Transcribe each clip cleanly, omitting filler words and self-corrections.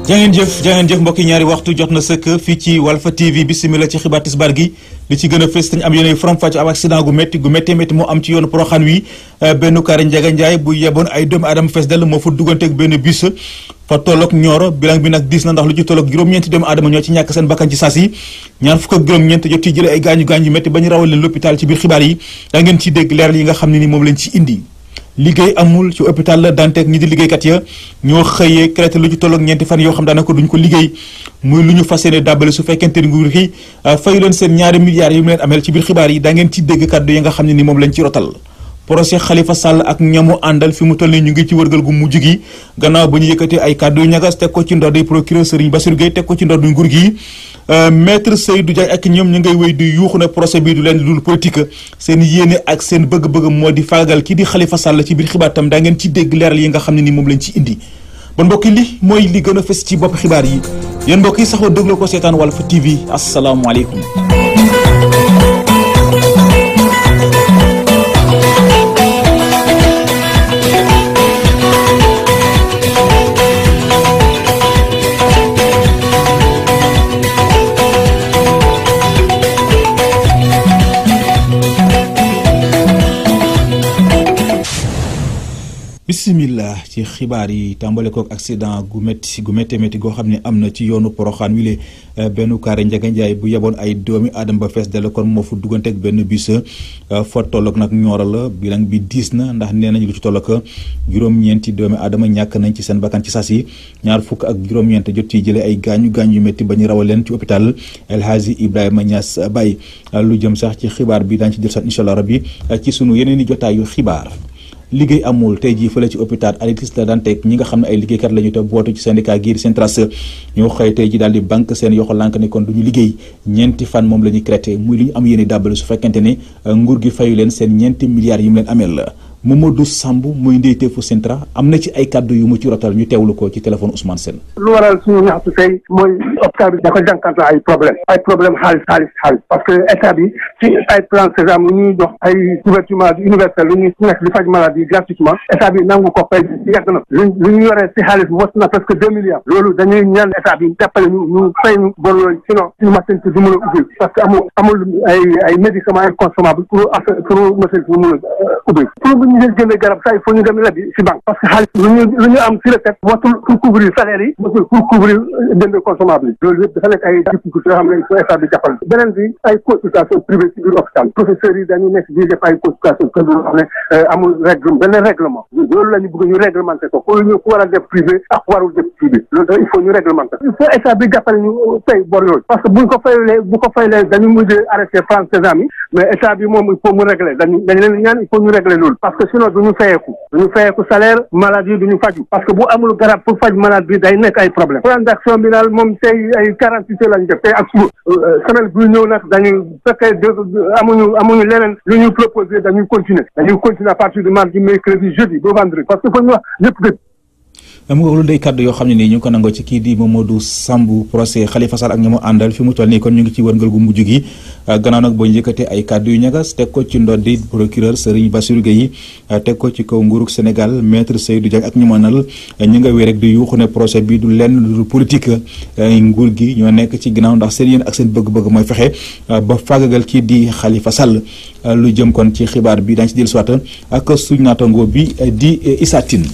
jangeen jëf mbokki ñaari waxtu jot na sëkk fii ci Walfa TV bisimila ci xibaar tisbaar gi li ci gën a fës tañ am yéen faram fàcc ab accident gu métti moo am ci yoonu Porokhane wi benn kaari Njaga Njaay bu yeboon ay doomu aadama fees dell moo fa dugganteeg benn bus fa tolloog Nioro bilang bi nag diis na ndax lu ci tolloog juróom-ñeenti doomu aadama ñoo ci ñàkk seen bakkan ci saas yi ñaar fukk ak juróom-ñeent jot ci jële ay gaañu-gaañu yu métti ba ñu rawal leen l'hôpital ci biir xibaar yi da ngeen ci dégg leeral yi nga xam ne ni moom lañ ci indi liggéey amul ci hôpital la Dantec ñi di liggéeykat ya ñoo xëyee traité lu ci tolloog ñeenti fan yoo xam daanaka duñ ko liggéey muy lu ñu fas yéene dàbbale su fekkente ni nguur gi fayu leen seen ñaari milliards yi mu leen ameel ci biir xibaar yi da ngeen ci dégg kàddu yi nga xam ne ni moom lañ ci rotal procès Khalifa Sall ak ñamu àndal fi mu toll nii ñu ngi ci wërgal gu mujj gi gannaaw ba ñu yëkkatee ay kàddu yu ñagas teg ko ci ndodd procureur Serigne Bassirou Gueye teg ko ci ndodd nguur gi maître Seydou Diagne ak ñoom ñu ngay wéy di yuuxu ne procès bi du leen dul politique seen yéene ak seen bëgg-bëgg moo di faagal kii di Khalifa Sall ci biir xibaar tam daa ngeen ci dégg leeral yi nga xam ne ni moom lañ ci indi bon mbokk yi li mooy li gën a fës ci bopp xibaar yi yéen mbokk yi saxoo déglu ko seetaan Walf TV asalaamaaleykum. bismillah ci xibaar yi tàmbale kook accident gu métti goo xam ne am na ci yoonu Porokhane wile benn kaare Njaga Njaay bu yeboon ay doomi aadama ba fees dell kon moo fu dugganteeg benn bus fa tolloog nag Nioro la bilang bi diis na ndax nee nañu lu ci tolloog juróom-ñeenti doomi aadama ñàkk nañ ci seen bakkan ci sas yi ñaar fukk ak juróom-ñeent jot ci jëlee ay gaañu yu métti ba ñu rawal leen ci hôpital El Hadji Ibrahima Niass Baye lu jëm sax ci xibaar bi daañu ci jël sax incha allah rabbi ci sunu yeneen i jotaayu xibaar. liggéey amul tey jii fële ci hôpital Aristide Le Dantec ñi nga xam ne ay liggéeykat la ñu te bootu ci syndicat gii di Syntras ñoo xëy tey ji daal di banque seen yoxo lànk ni kon du ñu liggéey ñeenti fan moom la ñuy créé muy li ñu am yéeni dàbbale su fekkente ne nguur gi fayu leen seen ñeenti milliards yi mu leen ameel la Mamadou Samb mooy ndeyteefu Syntras am na ci ay kàddu yu mu ci rotal ñu teewlu ko ci téléphone Ousmane Sène. lu waral suñu ñaxtu tey mooy hôpital bi dafa jànkante ay problème xaalis parce que état bi ci ay plan Sésame lu ñuy jox ay couverture universelle lu ñuy nekk di faj maladie gratuitement état bi nangu ko fay yàgg na lu ñu yoree si xaalis mos na presque 2 milliards loolu dañuy ñaan état bi jàppale ñu fay ñu bon loolu sinon suñu machine du mën a ubbi parce que amul ay médicaments inconsommables pour machine bi mën a ubbi ñu jëndee garab saa il faut ñu dem lebi si banque parce que xaalis lu ñu am si recette motul pour couvrir salaire yi motul pour couvrir jënd consommable yi loolu yëpp dafa nekk ay difficultés yoo xam ne il faut état bi jàppal beneen bi ay consultation privée ci biir hôpital professeurs yi dañuy nekk di def ay consultation kër yoo xam ne amul règlement loolu la ñu bëgg ñu réglementé ko pour ñu ku war a def privé ak warul def privé loolu dafa il faut ñu réglementé il faut état bi jàppale ñu fay bor yooyu parce que bu ko faylee dañu mujj arrêté plan Sésame yi mais état bi moom il faut mu régler dañu leen ñaan il faut ñu régler loolu parce que sinon duñu fayeeku salaire maladie duñu faju parce que bu amul garab pour faj malade bi day nekk ay problème plan d'action bi daal moom tey ay 48 heures lañu def tey ak suba semaine bu ñëw nag dañuy fekkee amuñu leneen lu ñuy proposé dañuy continuer à partir de mardi mercredi jeudi ba vendredi parce que fa ñu wax ñëpp dëgg am nga lu day kàddu yoo xam ne nii ñu ngi ko nangoo ci kii di Mamadou Samb procès Khalifa Sall ak ña mu àndal fi mu toll nii kon ñu ngi ci wërngal gu mujj gi gannaaw nag boo yëkkatee ay kàddu yu ñagas teg ko ci ndoddi procureur Serigne Bassirou Gueye teg ko ci kaw nguurug Sénégal maître Seydou Diagne ak ñu mënal ñu nga wéy rek di yuuxu ne procès bi du lenn lu politique nguur gi ñoo nekk ci ginnaaw ndax seen yéen ak seen bëgg-bëgg mooy fexe ba fàggagal kii di Khalifa Sall lu jëm kon ci xibaar bi dañ ci dellu siwaat ak suñ naataango bi di Issa Tine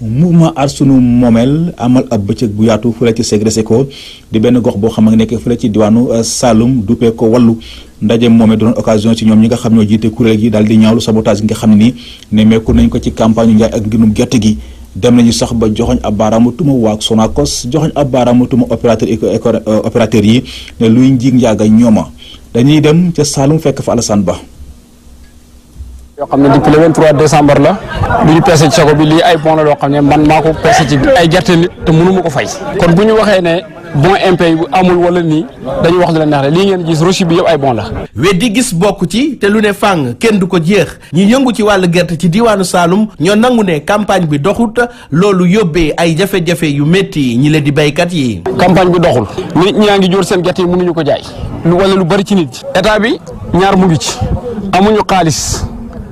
mouvement Aar Sunu Moomeel amal ab bëccëg bu yaatu fële ci Ségré-Séko di benn gox boo xam ne nekk fële ci diwaanu Saloum duppee ko wàllu ndaje moomee doon occasion ci ñoom ñi nga xam ñoo jiite kuréel gi daal di ñaawlu sabotage gi nga xam ne nii ne meeku nañ ko ci campagne njaay ak nginum gerte gi dem nañu sax ba joxoñ ab baaraamu tuma waa Sonacos joxoñ ab baaraamu tuma opérateur yi ne luy njiig njaaga ñooma dañuy dem ca Saloum fekk fa Alassane Ba yoo xam ne depuis le 23 décembre la lu ñu peese ci sago bi lii ay bon la loo xam ne man maa ko peese ci ay gerte nit te mënu ma ko fay kon bu ñu waxee ne bon impayé bu amul wala nii dañu wax lu leen neex rek lii ngeen gis reçu bi yëpp ay bon la. weddi gis bokk ci te lu ne fàng kenn du ko jeex ñi yëngu ci wàllu gerte ci diwaanu Saloum ñoo nangu ne campagne bi doxut loolu yóbbee ay jafe-jafe yu métti ñi leen di béykat yi. campagne bi doxul nit ñaa ngi jóor seen gerte yi mënuñu ko jaay wala lu bari ci nit état bi ñaar mu ngi ci amuñu xaalis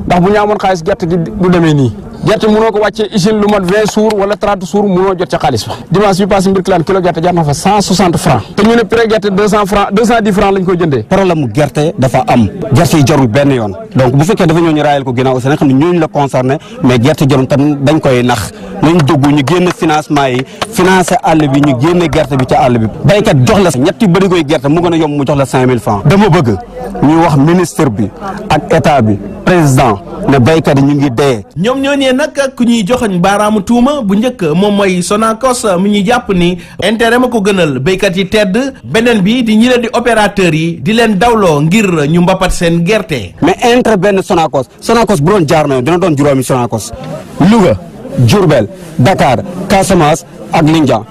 ndax bu ñu amoon xaalis gerte gi du demee nii gerte mënoo ko wàccee usine lu mat 20 jours wala 30 jours mënoo jot ca xaalis ba dimanche bi passé Mbirkilaan kilo gerte jar na fa 160 francs te ñu ne prix gerte 200 francs 210 francs lañ koy jëndee. problème mu gerte dafa am gerte yi jarul benn yoon donc bu fekkee dafa ñëw ñu raayal ko ginnaaw aussi nga xam ne ñooñu la concerné mais gerte jarul tam dañ koy nax nañ dugg ñu génn financement yi financé àll bi ñu génne gerte bi ca àll bi baykat jox la ñetti bërigoy gerte mu gën a yomb mu jox la 5000 francs dama bëgg ñu wax ministre bi ak état bi président ne baykat yi ñu ngi dee. ñoom ñooñee nag ku ñuy joxoñ baaraamu tuuma bu njëkk moom mooy Sonacos mu ñuy jàpp ni intérêt ma ko gënal béykat yi tedd beneen bi di ñi leen di opérateurs yi di leen dawloo ngir ñu mbapat seen gerte. mais intérêt benn Sonacos bu doon jaar na yoon dina doon juróomi Sonacos Louga Diourbel Dakar Casamance ak Lindian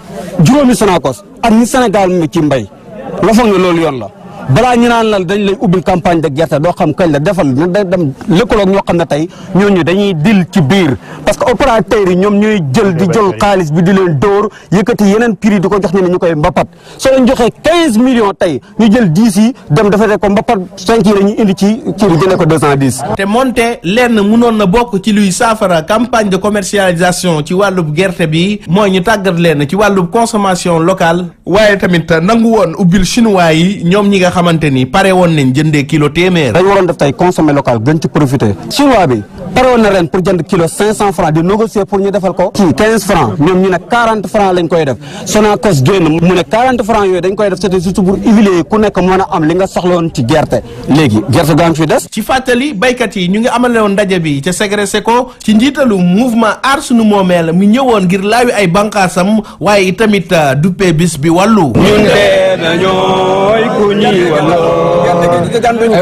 juróomi Sonacos ak ñi Sénégal mi ci mbay la foog ne loolu yoon la. balaa ñu naan la dañ lay ubbil campagne de gerte doo xam kañ la defal na day dem lëkkaloog ñoo xam ne tey ñooñu dañuy dil ci biir parce que opérateurs yi ñoom ñooy jël xaalis bi di leen dóor yëkkati yeneen prix di ko jox ñeneen ñu koy mbapat soo leen joxee 15 millions tey ñu jël 10 yi dem defee ko mbapat 5 yi la ñuy indi ci jëlee ko 210. te moonte lenn mënoon na bokk ci luy saafara campagne de commercialisation ci wàllub gerte bi mooy ñu tàggat leen ci wàllub consommation locale waaye tamit nangu woon ubbil chinois yi ñoom ñi nga xamante ni pare woon nañ jëndee kilo téeméer. dañu waroon def tey consommer local gën ci profiter chinois bi pare woon na ren pour jënd kilo 500 francs di négocier pour ñu defal ko kii 15 francs ñoom ñu ne 40 francs lañ koy def Sonacos génn mu ne 40 francs yooyu dañ koy def c'était surtout pour huiler ku nekk mën a am li nga soxloon ci gerte léegi gerte gaa ngi fi des. ci fàttali baykat yi ñu ngi amaloon ndaje bi ca Ségré-Séco ci njiitalu mouvement aar sunu moomeel mu ñëwoon ngir laawi ay bànqaasam waaye tamit duppee bis bi wàllu.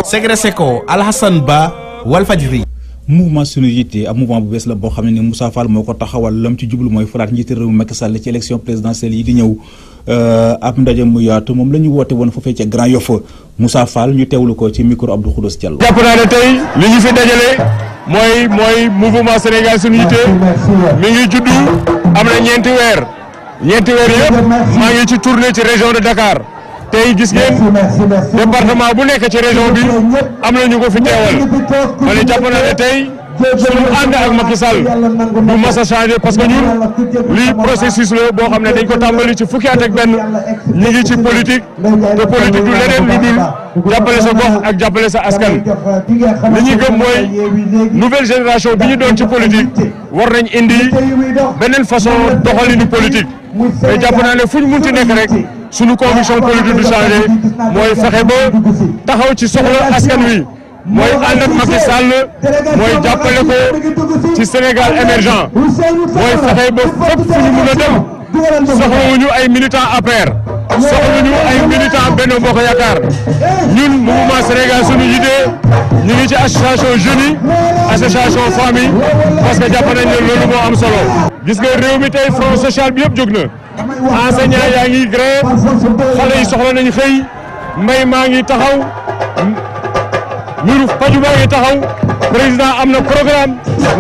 Ségré-Séco Alhassane Ba Walfadjri. mouvement sunu yitte ab mouvement bu bees la boo xam ne ni Moussa Fall moo ko taxawal lam ci jublu mooy faraat njiitu réew mi Macky Sall ci élection présidentielle yi di ñëw ab ndaje mu yaatu moom la ñu woote woon foofee ca Grand Yoff Moussa Fall ñu teewlu ko ci micro Abdou Khoudoss Diallo. jàpp naa ne tey li ñu fi dajale mooy mouvement Sénégal sunu yitte mi ngi juddu am na ñeenti weer yëpp maa ngi ci tournée ci région de Dakar. tey gis ngeen département bu nekk ci région bi am na ñu ko fi teewal ma ne jàpp naa ne tey suñu ànd ak Macky Sall du mas a changé parce que ñun lii processus la boo xam ne dañ ko tàmbali ci fukki at ak benn ñu ngi ci politique te politique du leneen lu dul jàppale sa gox ak jàppale sa askan li ñu gëm mooy nouvelle génération bi ñu doon ci politique war nañ indi beneen façon doxalinu politique mais jàpp naa ne fu ñu munti nekk rek suñu conviction politique du changé mooy fexe ba taxaw ci soxla askan wi mooy ànd ak Macky Sall mooy jàppale ko ci Sénégal émergent mooy fexe ba fépp fu ñu mun a dem soxlawuñu ay militants APR soxlawuñu ay militants Benno Bokk Yaakaar ñun mouvement Sénégal suñu idée ñu ngi ci association jeunes yi association famille parce que jàpp nañ ne loolu moo am solo. gis nga réew mi tey front social bi yëpp jóg na enseignant yaa ngi grève xale yi soxla nañ xëy mbay maa ngi taxaw mbiru paju maa ngi taxaw président am na programme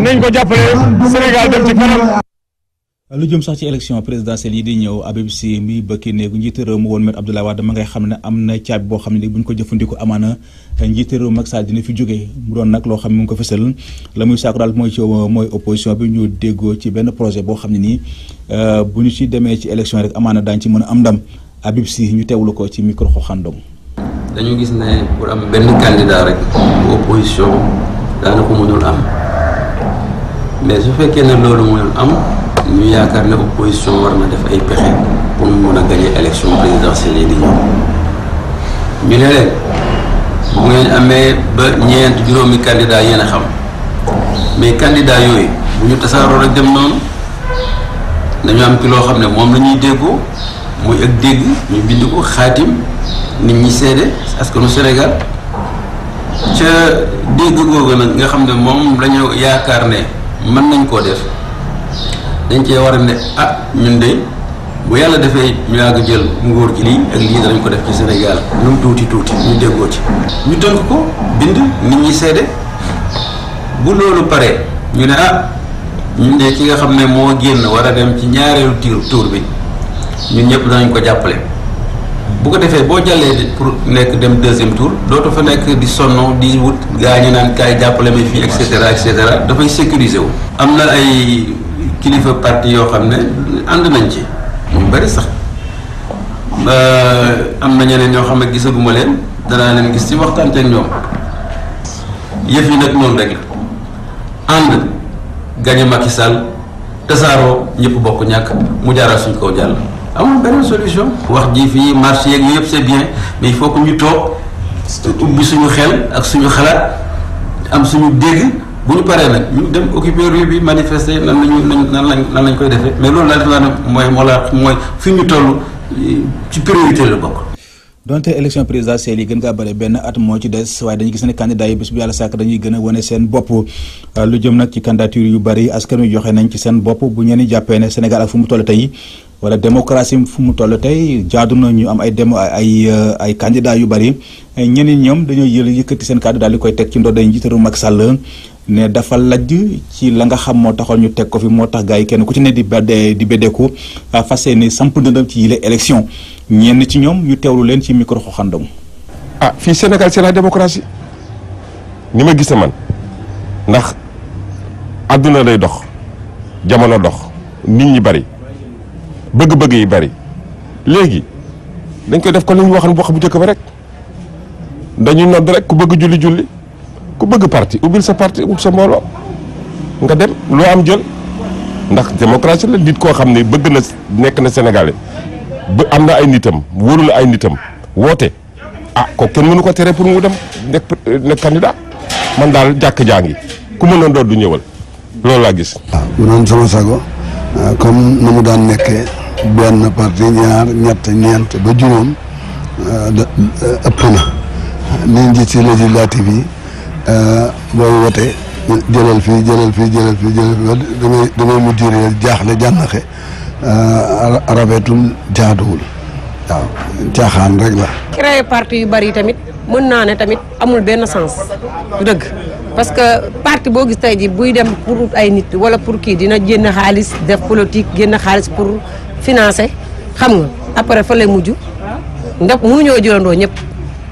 nañ ko jàppale Sénégal dem ci kanam. lu jëm sax ci élection présidentielle yi di ñëw Habib Sy mi bëkki néegu njiitu réew mu woon Me Abdoulaye Wade ma ngay xam ne am na caabi boo xam ne bu ñu ko jëfandikoo amaana njiitu réew Macky Sall dina fi jógee mu doon nag loo xam ne mu ngi ko fësal la muy saako daal mooy opposition bi ñu déggoo ci benn projet boo xam ne nii bu ñu ci demee ci élection rek amaana daañu ci mën a am ndam Habib Sy ñu teewlu ko ci micro Xandong. dañu gis ne pour am benn candidat rek bu opposition daanaka mënul am mais su fekkee ne loolu mënul am. ñu yaakaar ne opposition war na def ay pexe pour mu mën a gagner élection présidentielle yi di ñëw ñu ne leen bu ngeen amee ba ñeent juróomi candidat yéen a xam mais candidat yooyu bu ñu tasaaroo rek dem noonu dañu am ci loo xam ne moom la ñuy déggoo muy ak dégg ñu bind ko xaatim nit ñi seede askanu Sénégal ca dégg googu nag nga xam ne moom la ñu yaakaar ne mën nañ koo def dañ cee war a ne ñun de bu yàlla defee ñu yàgg jël nguur gi lii ak lii danañ ko def ci Sénégal lu mu tuuti ñu déggoo ci ñu tënk ko bind nit ñi seede bu loolu paree ñu ne ñun de ki nga xam ne moo génn war a dem ci ñaareelu tour bi ñun ñëpp danañ ko jàppale bu ko defee boo jàllee pour nekk dem deuxième tour dootu fa nekk di sonno di wut gaa ñi naan kaay jàppale ma fii et cetera dafay sécuriser wu. am na ay kilifa parti yoo xam ne ànd nañ ci ñu bari sax am na ñeneen ñoo xam ne gisaguma leen danaa leen gis ci waxtaan ak ñoom yëf yi nag noonu rek la ànd gañe Macky Sall tasaaroo ñëpp bokk ñàkk mu jaaral suñ kaw jàll. amul benn solution wax ji fii marché yeeg yooyu yëpp c'est bien mais il faut que ñu toog ubbi suñu xel ak suñu xalaat am suñu dégg bu ñu paree nag ñu dem occuper rue bi manifester nan lañ koy defee mais loolu daal dafa mooy fi ñu toll ci priorité la bokk. donte élection présidentielle yi gën ngaa bëri benn at moo ci des waaye dañuy gis ne candidat yi bés bu yàlla sàkk dañuy gën a wane seen bopp lu jëm nag ci candidature yu bëri askan wi joxe nañ ci seen bopp bu ñenn jàppee ne Sénégal ak fu mu toll tey wala démocratie fu mu toll tey jaadu na ñu am ay candidats yu bëri ñeneen ñoom dañoo yëkkati seen kàddu daal di koy teg ci ndodd njiitaru Macky Sall ne dafa lajj ci la nga xam moo taxoon ñu teg ko fi moo tax gars yi kenn ku ci ne di beddeeku fas yéene samp ndëndam ci yile élection ñenn ci ñoom ñu teewlu leen ci micro xoxandam. fii Sénégal c'est la démocratie ni ma gise man ndax àdduna lay dox jamono dox nit ñi bari bëgg-bëgg yi bari léegi dañ koy def ko li ñu waxoon wax bu njëkk ba rek dañuy nodd rek ku bëgg julli ku bëgg parti ubbil sa parti ubbil sa mbooloo nga dem loo am jël ndax démocratie la nit koo xam ne bëgg na nekk na Sénégalais ba am na ay nitam wóolu na ay nitam woote ko kenn mënu ko tere pour mu dem nekk candidat man daal jàkk jàngi ku mën a doon du ñëwal loolu laa gis. bu doon sama sago comme na mu daan nekkee benn parti ñaar ñett ñeent ba juróom ëpp na ni nji ci législative yi booy wote jëlal fii damay mujj jaaxle jànnaxe rafetul jaaduwul waaw caaxaan rek la. créer parti yu bari tamit mën naa ne tamit amul benn sens du dëgg parce que parti boo gis tey ji buy dem pour ay nit wala pour kii dina génn xaalis def politique génn xaalis pour financer xam nga après fa lay mujj ndax mënuñoo jëlandoo ñëpp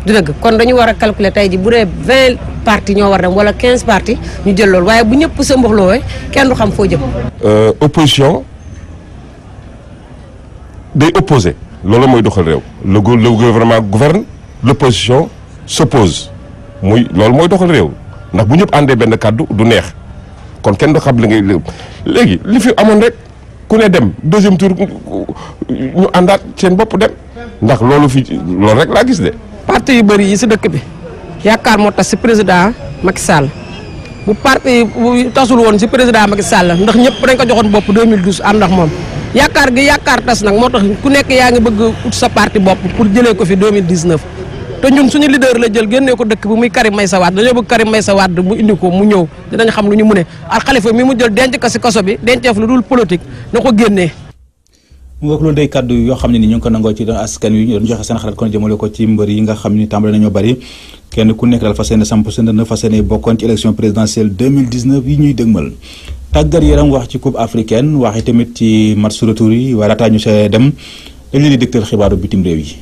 du dëgg kon dañu war a calculer tey ji bu dee 20 parti ñoo war dem wala 15 parti ñu jël loolu waaye bu ñëpp sa mboxloo kenn du xam foo jëm. opposition day opposé loolu mooy doxal réew le gouvernement gouverne l'opposition s'oppose loolu mooy doxal réew ndax bu ñëpp àndee benn kàddu du neex kon kenn du xam li ngay léegi li fi amoon rek ku ne dem deuxième tour ñu àndaat seen bopp dem ndax loolu rek laa gis de. parti yu bëri yi si dëkk bi yaakaar moo tax si président Macky Sall bu parti bu tasul woon si président Macky Sall ndax ñëpp dañ ko joxoon bopp 2012 ànd ak moom yaakaar gi yaakaar tas nag moo tax ku nekk yaa ngi bëgg ut sa parti bopp pour jëlee ko fi 2019 te ñun suñu leader la jël génnee ko dëkk bi muy Karim Meïssa Wade dañoo bëgg Karim Meïssa Wade mu indi ko mu ñëw dinañ xam lu ñu mëne ak Khalifa mi mu jël denc ko si kaso bi denceef lu dul politique na ko génnee. mu wax loolu day kàddu yoo xam ne ni ñu ngi ko nangoo ci doon askan wi ñu doon joxe seen xalaat kon jëmale ko ci mbër yi nga xam ni tàmbale nañoo bari kenn ku nekk daal fas yéene samp seen dënn fas yéene bokkoon ci élection présidentielle 2019 yi ñuy dëgmal. tàggat yaram wax ci coupe africaine waxi tamit ci match retour yi waaye laataa ñu see dem dañ leen di dégtal xibaaru bitim réew yi.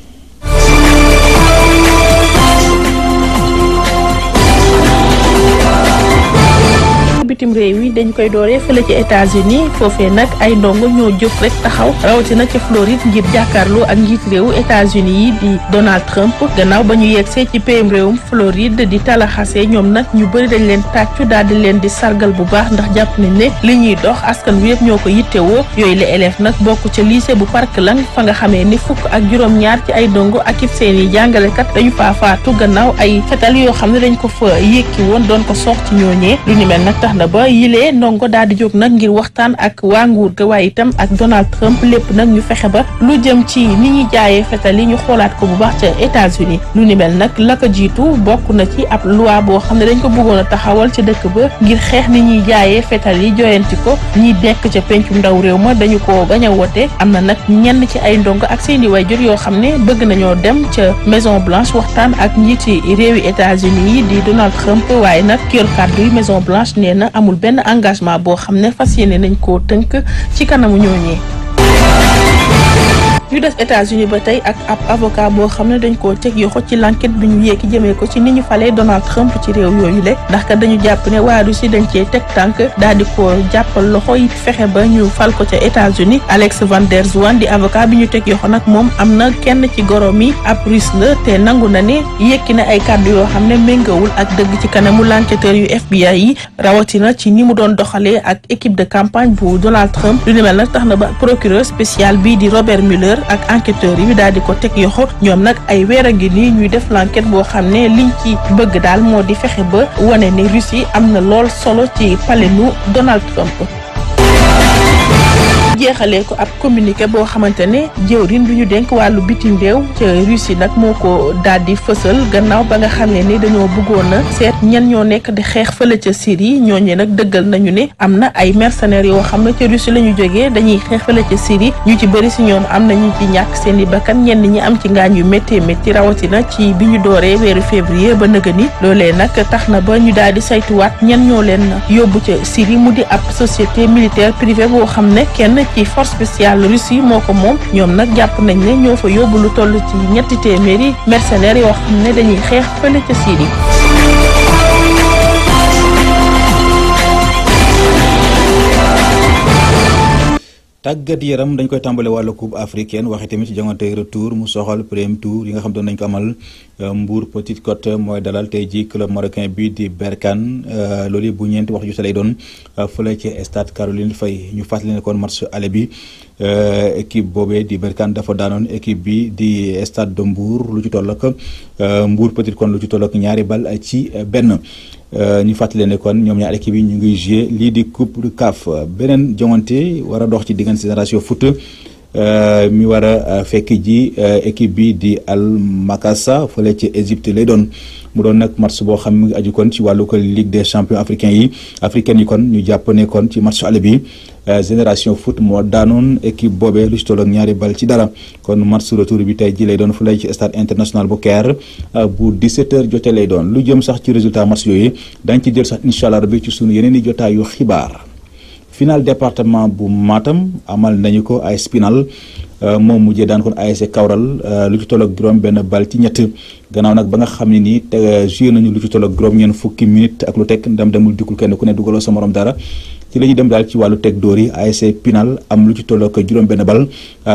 bitim réew yi dañ koy dooree fële ci États-Unis foofee nag ay ndongo ñoo jóg rek taxaw rawatina ca Floride ngir jàkkaarloo ak njiit réewu États-Unis yi di Donald Trump gannaaw ba ñu yegsee ci péyum réewum Floride di Tallahassee ñoom nag ñu bëri dañ leen tàccu daal di leen di sargal bu baax ndax jàpp nañ ne li ñuy dox askan wi yëpp ñoo ko yittewoo yooyu la élève nag bokk ca lycée bu Parkland fa nga xamee ni fukk ak juróom-ñaar ci ay ndongo ak it seen i jàngalekat dañu faa faatu gannaaw ay fetal yoo xam ne dañ ko fa yékki woon doon ko sox ci ñooñee lu ni mel nag tax na ba yilee ndongo daal di jóg nag ngir waxtaan ak waa nguur ga waaye itam ak Donald Trump lépp nag ñu fexe ba lu jëm ci ni ñuy jaayee fetal yi ñu xoolaat ko bu baax ca États-Unis lu ni mel nag la ko jiitu bokk na ci ab loi boo xam ne dañ ko bëggoon a taxawal ci dëkk ba ngir xeex ni ñuy jaayee fetal yi joyanti ko ñi nekk ca pencum ndaw réew ma dañu ko bañ a wote am na nag ñenn ci ay ndongo ak seeni waajur yoo xam ne bëgg nañoo dem ca Maison Blanche waxtaan ak njiiti réewi États-Unis yi di Donald Trump waaye nag ki yor kàddu yi Maison Blanche nee na amul benn engagement boo xam ne fas yéene nañ koo tënk ci kanamu ñooñee. ñu des États-Unis ba tey ak ab avocat boo xam ne dañ koo teg yoxo ci l'enquête bi ñu yéeki jëmee ko ci ni ñu falee Donald Trump ci réew yooyu le ndax kat dañu jàpp ne waa Russie dañ cee teg tànk daal di ko jàppal loxo yi fexe ba ñu fal ko ca États-Unis. Alex Van der Zwaan di avocat bi ñu teg yoxo nag moom am na kenn ci gorom yi ab russe la te nangu na ne yekki na ay kàddu yoo xam ne méngawul ak dëgg ci kanamu l'enquêteur yu FBI yi rawatina ci ni mu doon doxalee ak équipe de campagne bu Donald Trump. lu ni mel nag tax na ba procureur spécial bii di Robert Mueller ak enquêteurs yi daal di ko teg yoxo ñoom nag ay weer a ngi nii ñuy def l'enquête boo xam ne liñ ci bëgg daal moo di fexe ba wane ne Russie am na lool solo ci palenu Donald Trump. jeexalee ko ab communiqué boo xamante ne jëwriñ bi ñu dénk wàllu bitim réew ca Russie nag moo ko daal di fësal gannaaw ba nga xam ne ni dañoo bëggoon a seet ñan ñoo nekk di xeex fële ca Syrie ñooñee nag dëggal nañu ne am na ay mercenaires yoo xam ne ca Russie la ñu jógee dañuy xeex fële ca Syrie ñu ci bëri si ñoom am na ñu ci ñàkk seen i bakkan ñenn ñi am ci ngaañ yu métti métti rawatina ci bi ñu dooree weeru février ba nëga ni loolee nag tax na ba ñu daal di saytuwaat ñan ñoo leen yóbbu ca Syrie mu di ab société militaire privée boo xam ne kenn ci force spéciale Russie moo ko moom ñoom nag jàpp nañ ne ñoo fa yóbbu lu toll ci 300 mercenaires yoo xam ne dañuy xeex fële ca Syrie. tàggat yaram dañ koy tàmbale wàllu coupe africaine waxee tamit ci jongante retour mu soxal premier tour yi nga xam doon nañ ko amal Mbour Petite Côte mooy dalal tey ji club marocain bi di Berkane loolu bu ñeenti wax ju sa lay doon fële ci stade Caroline Faye ñu fàttali ne kon match aller bi équipe boobee di Berkane dafa daanoon équipe bi di stade de Mbour lu ci toll ak Mbour Petite Côte lu ci toll ak 2 bal ci benn. ñu fàttali ne kon ñoom ñaar équipe yi ñu ngi joué lii di coupe du CAF beneen jongante war a dox ci diggante Génération Foot mi war a fekk ji équipe bi di Al Makassa fële ci Égypte lay doon mu doon nag match boo xam ne aju kon ci wàllu ko Ligue des champions africains yi kon ñu jàpp ne kon ci match aller bi Génération Foot moo daanoon équipe boobee lu ci toll ak 2 bal ci dara kon match retour bi tey ji lay doon fu lay ci stade international bu Caire bu 17h jotee lay doon lu jëm sax ci résultat match yooyu dañ ci jël sax incha allah rabbi ci sunu yeneen i jotaayu xibaar. final département bu Matam amal nañu ko AS Pinal moom mujjee daan kon ASC Kawral lu ci toll ak juróom benn bal ci ñett gannaaw nag ba nga xam ne nii te joué nañu lu ci toll ak juróom ñeent fukki minutes ak lu teg ndam demul dikkul kenn ku ne dugaloo sa morom dara ci la ñuy dem daal ci wàllu teg dóor yi ASC Pinal am lu ci toll ak juróom benn bal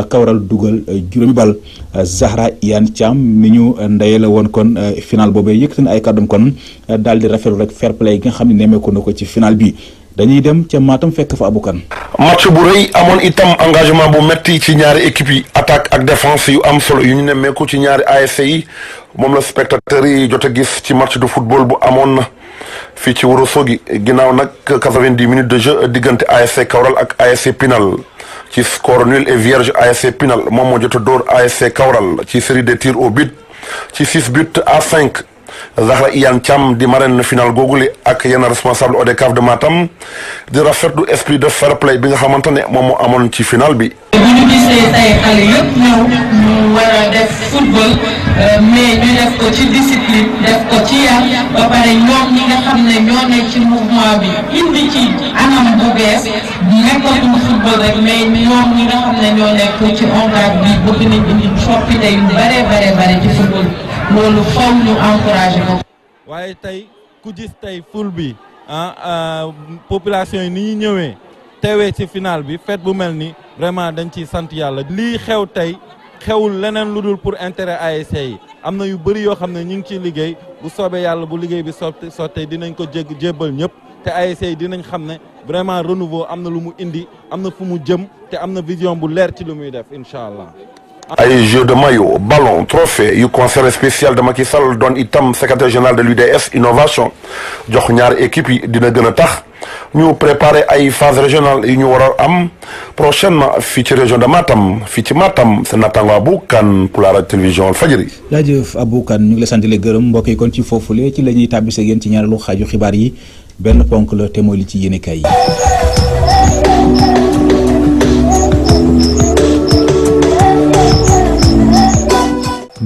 Kawral dugal juróomi bal Zahra Iyane Thiam mi ñu ndeye la woon kon final boobee yëkkati na ay kàddum kon daal di rafetlu rek fair play gi nga xam ne nemmeeku na ko ci final bi dañuy dem ca Matam fekk fa Aboukan. match bu rëy amoon itam engagement bu metti ci ñaari équipe yi attaque ak défense yu am solo yu ñu nemmeeku ci ñaari ASC yi moom la spectateurs yi jot a gis ci match de football bu amoon na fii ci Ourossogui ginnaaw nag 90 minutes de jeu diggante ASC Kawral ak ASC Pinal ci score nul et vierge ASC Pinal moom moo jot a dóor ASC Kawral ci série de tirs au but ci 6 buts à 5. Zahra Iyane Thiam di marraine final googule ak yenn responsable ODCAV de Matam di rafetlu esprit de fair play bi nga xamante ne moom moo amoon ci final bi. bu ñu gisee tey xale yëpp ñëw ñu war a def football mais ñu def ko ci discipline def ko ci yar ba pare ñoom ñi nga xam ne ñoo nekk ci mouvement bi indi ci anam bu bees nekkatul football rek mais ñoom ñi nga xam ne ñoo nekk ci ONCAV bi bëgg nañ indi coppite yu bare ci football loolu faw ñu encouragé ko. waaye tey ku gis tey ful bi population yi ni ñu ñëwee teewee ci final bi fête bu mel ni vraiment dañ ciy sant yàlla. lii xew tey xewul leneen lu dul pour intérêt ASC yi am na yu bëri yoo xam ne ñu ngi ciy liggéey bu soobee yàlla bu liggéey bi sottee dinañ ko jébbal ñëpp te ASC yi dinañ xam ne vraiment renouveau am na lu mu indi am na fu mu jëm te am na vision bu leer ci lu muy def incha allah. ay jeux de maillot ballon trophée yu conseil spécial de Macky Sall doon itam secrétaire général de l'UDS innovation jox ñaari équipe yi dina gën a tax ñu préparer ay phase régionale yu ñu war a am prochainement fii ci région de Matam fii ci Matam seen naataango Abou Kane pour la radio télévision Walfadjri. jaajëf Abou Kane ñu ngi lay sant di gërëm mbokk yi kon ci foofule ci la ñuy tàbbise yéen ci ñaareelu xaaju xibaar yi benn ponk la te mooy li ci yéenekaay yi.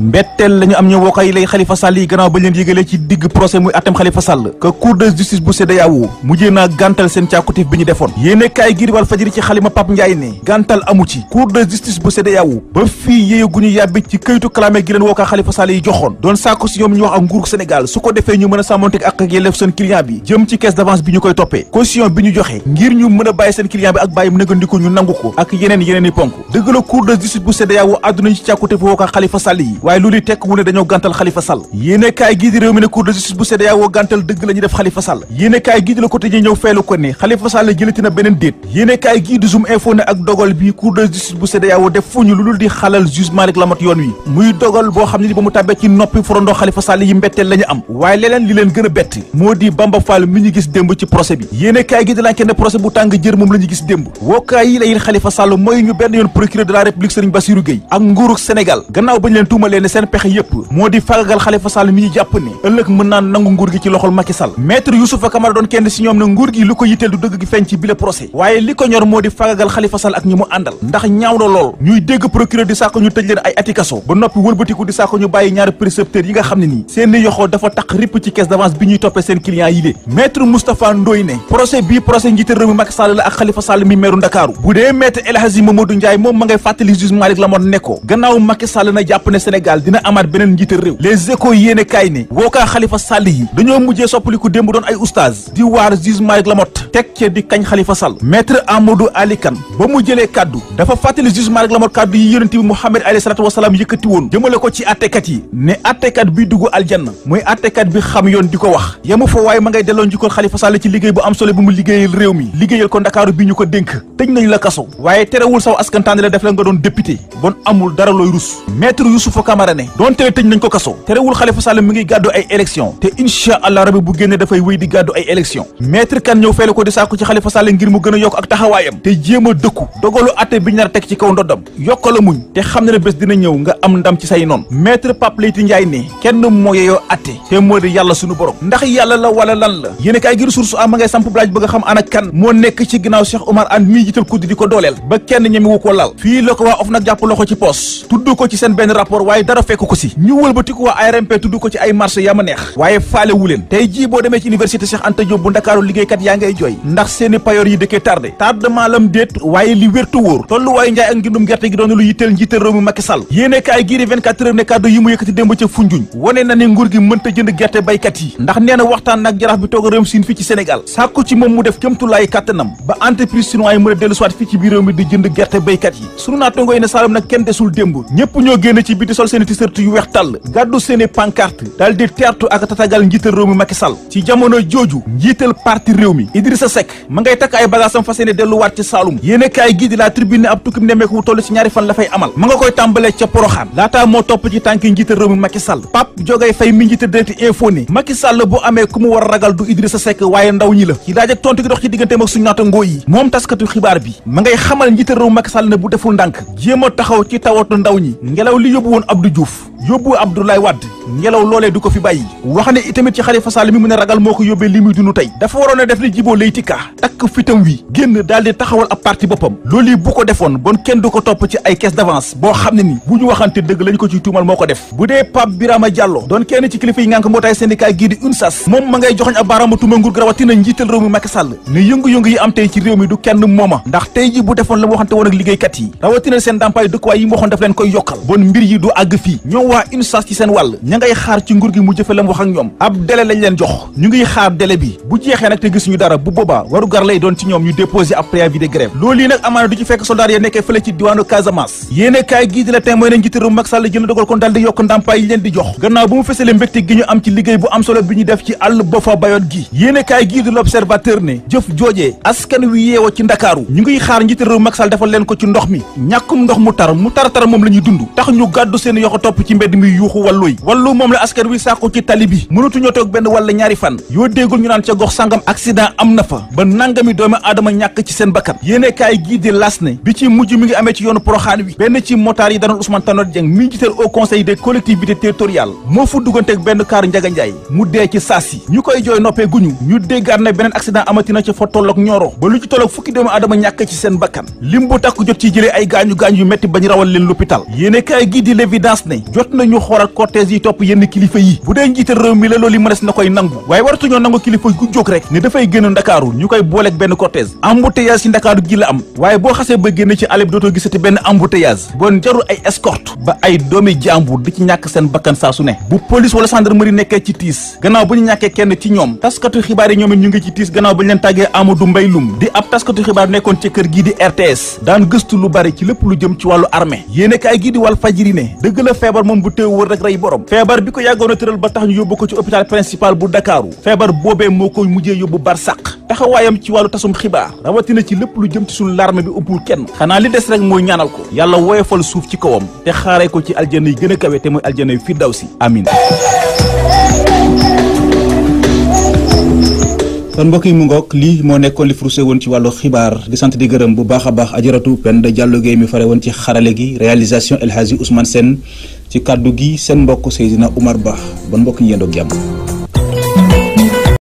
mbetteel lañu am ñu wookaay lay Khalifa Sall yi gannaaw ba leen yëgalee ci digg procès muy atem Khalifa Sall que cour de justice bu CEDEAO mujjee naa gàntal seen càkkutif bi ñu defoon yéene kaay gi di Walf Fadjri ci xalima Pape Ndiaye ne gàntal amu ci cour de justice bu CEDEAO ba fii yéeguñu yàbbi ci këyitu clamé gi leen wookaa Khalifa Sall yi joxoon doon sàkku si ñoom ñu wax ak nguuru Sénégal su ko defee ñu mën a sàmmonteeg ak yelleef seen client bi jëm ci caisse d'avance bi ñu koy toppee caution bi ñu joxe ngir ñu mën a bàyyi seen client bi ak bàyyi nëgandiko ñu nangu ko ak yeneen i ponk dëgg la cour de justice bu CEDEAO àdduna ci càkkutif wookaa Khalifa Sall yi waaye loolu tekk wu ne dañoo gàntal Khalifa Sall yéene kaay gii di réew mi ne cour de justice bu CEDEAO gàntal dëgg la ñu def Khalifa Sall yéene kaay gii di la Quotidien ñëw feelu ko ne Khalifa Sall jëlati na beneen déet yéene kaay gii di Zoom Info ne ak dogal bi cour de justice bu CEDEAO def fuñu lu dul di xalal juge Malick Lamotte yoon wi muy dogal boo xam ne ni ba mu tàbbee ci noppi forondoo Khalifa Sall yi mbetteel la ñu am waaye leneen li leen gën a bett moo di Bamba Fall mi ñu gis démb ci procès bi yéene kaay gii di L'Enquête ne procès bu tàng jër moom la ñu gis démb wookaay yi la yit Khalifa Sall mooy ñu benn yoon procureur de la République Serigne Bassirou Gueye ak nguurug Sénégal gannaaw bañ leen tuumalee ne seen pexe yépp moo di fagagal Khalifa Sall mi ñu jàpp ne ëllëg mën naan nangu nguur gi ci loxol Macky Sall maître Youssoufa Camara doon kenn si ñoom ne nguur gi lu ko yitteel du dëgg gi feeñ ci bile procès waaye li ko ñor moo di fagagal Khalifa Sall ak ñi mu àndal ndax ñaaw na lool ñuy dégg procureur di sàkk ñu tëj leen ay ati kaso ba noppi wëlbatiku di sàkk ñu bàyyi ñaari précepteurs yi nga xam ne nii seen i yoxoo dafa taq ripp ci caisse d'avance bi ñuy toppee seen client yi lée maître Moustapha Ndoye ne procès bii procès njiital réew mi Macky Sall la ak Khalifa Sall mi meeru Ndakaaru bu dee maître El Hadji Mamadou Ndiaye moom ma ngay fàttali juge Malick Lamotte ne ko gannaaw Macky Sall na jàpp ne Sénégal dina amaat beneen njiital réew les échos yéene kaay ne wookaa Khalifa Sall yi dañoo mujjee soppaliku démb doon ay oustaz di waar juge Malick Lamotte teg ca di kañ Khalifa Sall maître Amadou Ali Kane ba mu jëlee kaddu dafa fàttali juge Malick Lamotte kaddu yi yonent bi Muhammad alayhi salaatu wasalaam yëkkati woon jëmale ko ci attekat yi ne attekat bi dugg aljanna mooy attekat bi xam yoon di ko wax yemu fa waaye ma ngay delloo njukkal Khalifa Sall ci liggéey bu am solo bi mu liggéeyal réew mi liggéeyal ko Ndakaaru bi ñu ko dénk tëj nañ la kaso waaye terewul saw askantaane la def la nga doon député bon amul dara looy rus maître Youssoufa Camara ne doonte tëj nañ ko kaso terewul Khalifa Sall mi ngi gàddu ay élection te incha allah rabbi bu génne dafay wéy di gàddu ay élection maître Kane ñëw feelu ko di sàkku ci Khalifa Sall ngir mu gën a yokk ak taxawaayam te jéem a dëkku dogalu atte bi ñu nar a teg ci kaw ndoddam yokkala muñ te xam ne ne bés dina ñëw nga am ndam ci say noon maître Pape Leyti Ndiaye ne kenn moo yeyoo atte te moo di yàlla suñu borom ndax yàlla la wala lan la yéen kaay ngir source am ma ngay samp blaaj bëgg a xam ana kan moo nekk ci ginnaaw Cheikh Oumar Anne mii jiital kudd di ko dooleel ba kenn ñemewu ko laal fii la ko waa OFNAC jàpp loxo ci poos tudd ko ci seen benn rapport waaye dara fekk ko si ñu wëlbati ko waa ARMP tudd ko ci ay marché ya ma neex waaye faale wu leen tey jii boo demee ci université Cheikh Anta Diop bu Ndakaaru liggéeykat yaa ngay jooy ndax seeni payoor yi dëkkee tardement lam déet waaye li wértu wóor tollu waaye njaay ak ngindum gerte gi doon lu yitteel njiital réew mi Macky Sall yéene kaay gii di 24 heures ne kàddu yi mu yëkkati démb ca Foundiougne wane na ne nguur gi mënta jënd gerte baykat yi ndax nee na waxtaan nag jaraaf bi toog réewum Siin fii ci Sénégal sàkku ci moom mu def kémtulaay kàttanam ba entreprise chinois yi mën a dellu soit fii ci biir réew mi di jënd gerte baykat yi sunu naatongoo yi ne Saalum nag kenn desul démb ñépp ñoo génn ci biti sol seeni t-shirt yu weex tàll gàddu seeni pancarte daal di teertu ak tatagal njiital réew mi Macky Sall ci jamono jooju njiital parti réew mi Idrissa Seck ma ngay takk ay bagaasam fas yéene delluwaat ci Saalum yéene kaay gii di La Tribune ab tukkim nemmeeku bu toll ci ñaari fan la fay amal ma nga koy tàmbalee ca Poroxaan laataa moo topp ci tànki njiital réew mi Macky Sall Pape Jogay Faye mi njiital Direct Info ne Macky Sall bu amee ku mu war a ragal du Idrissa Seck waaye ndaw ñi la ci daaj ak tontu gi dox ci digganteem ak suñu naatangoo yi moom taskatu xibaar bi ma ngay xamal njiital réew Macky Sall ne bu deful ndànk jéem a taxaw ci tawatu ndaw ñi ngelaw li yóbbu woon Abdou Diouf yóbbu Abdoulaye Wade ngelaw loolee du ko fi bàyyi wax ne itamit ci Khalifa Sall mi mu ne ragal moo ko yóbbee li muy dund tey dafa waroon a def li Djibo Leyti Ka takk fitam wi génn daal di taxawal ab parti boppam loolu yi bu ko defoon bon kenn du ko topp ci ay caisse d'avance boo xam ne ni bu ñu waxante dëgg lañ ko ciy tuumal moo ko def bu dee Pape Birama Diallo doon kenn ci kilifa yi ngànk mbootaay syndicat gii di UNSAS moom ma ngay joxoñ ab baaraama tuuma nguur gi rawatina njiital réew mi Macky Sall ne yëngu-yëngu yi am tey ci réew mi du kenn mooma ndax tey ji bu defoon la mu waxante woon ak liggéeykat yi rawatina seen ndàmpaay dëkkuwaay yi mu waxoon daf leen koy yokkal bon mbir yi du àgg fii ñoom waa UNSAS ci seen wàll ña ngay xaar ci nguur gi mu jëfe la mu wax ak ñoom ab délai lañ leen jox ñu ngiy xaar délai bi bu jeexee nag te gisuñu dara bu boobaa waru gar lay doon ci ñoom ñu déposer ab préavis de grève loolu yi nag amaana du ci fekk soldat ya nekkee fële ci diwaanu Casamance yéene kaay gii di la Témoin ne njiitu réew Macky Sall jël dogal kon daal di yokk ndàmpaay yi leen di jox gannaaw bu mu fësalee mbégte gi ñu am ci liggéey bu am solo bi ñu def ci àll Boffa Bayotte gi yéene kaay gii di L'Observateur ne jëf joojee askan wi yeewoo ci Ndakaaru ñu ngiy xaar njiitu réew Macky Sall defal leen ko ci ndox mi ñàkkum ndox mu tar moom la ñuy dund tax ñu gàddu seen yoxo topp ci mbedd mi yuuxu wallu moom la askan wi sàkku ci tali bi mënatuñoo toog benn wala ñaari fan yoo déggul ñu naan ca gox sangam accident am na fa ba nangami doomi aadama ñàkk ci seen bakkan yéene kaay gii di L'As ne bi ci mujj mi ngi amee ci yoonu Poroxaan wi benn ci motaar yi danoon Ousmane Tanor Dieng mi ngi jiital au conseil des collectivités territoriales moo fu dugganteeg benn kaar Njaga Njaay mu dee ci saasi ñu koy jooy noppee guñu ñu déggaat ne beneen accident amatina ci fa tolloog Nioro ba lu ci tolloog fukki doomi aadama ñàkk ci seen bakkan lim bu takk jot ci jëlee ay gaañu yu metti bañ rawal leen l'hôpital yéene kaay gii di L'Évidence laas ne jot nañu xoolal cortège yi topp yenn kilifa yi bu dee njiital réew mi la loolu yi mënees na koy nangu waaye waratuñoo nangu kilifa gu jóg rek ne dafay génn Ndakaaru ñu koy booleeg benn cortège embouteillage ci Ndakaaru gi la am waaye boo xasee ba génn ci àll bi dootoo gisati benn embouteillage bon jarul ay escorte ba ay doomi jàmbur di ci ñàkk seen bakkan saa su ne bu police wala gendarmerie nekkee ci tiis gannaaw bu ñu ñàkkee kenn ci ñoom taskatu xibaar yi ñoom it ñu ngi ci tiis gannaaw bu ñu leen tàggee Amadou Mbaye Loum di ab taskatu xibaar nekkoon ci kër gii di RTS daan gëstu lu bari ci lépp lu jëm ci wàllu armée yéene kaay gii di Walf Fadjri ne dëgg la feebar moom bu teew wër rek rey borom feebar bi ko yàggoon a tëral ba tax ñu yóbbu ko ci hôpital principal bu Dakaaru feebar boobee moo ko mujjee yóbbu barsàq taxawaayam ci wàllu tasum xibaar rawatina ci lépp lu jëm ci suñu l'armée bi ëppul kenn xanaa li des rek mooy ñaanal ko yàlla woyofal suuf ci kawam te xaaree ko ci aljana yi gën a kawe te mooy aljana yu firdawsi amin kon mbokk yi mu ngoog lii moo nekkoon li frusé woon ci wàllu xibaar di sant di gërëm bu baax a baax ajaratu Penda Diallo Gueye mi fare woon ci xarale gi réalisation El Hadji Ousmane Sène ci kàddu gi seen mbokk Seydina Oumar Ba bon mbokk ñu yendoog jàmm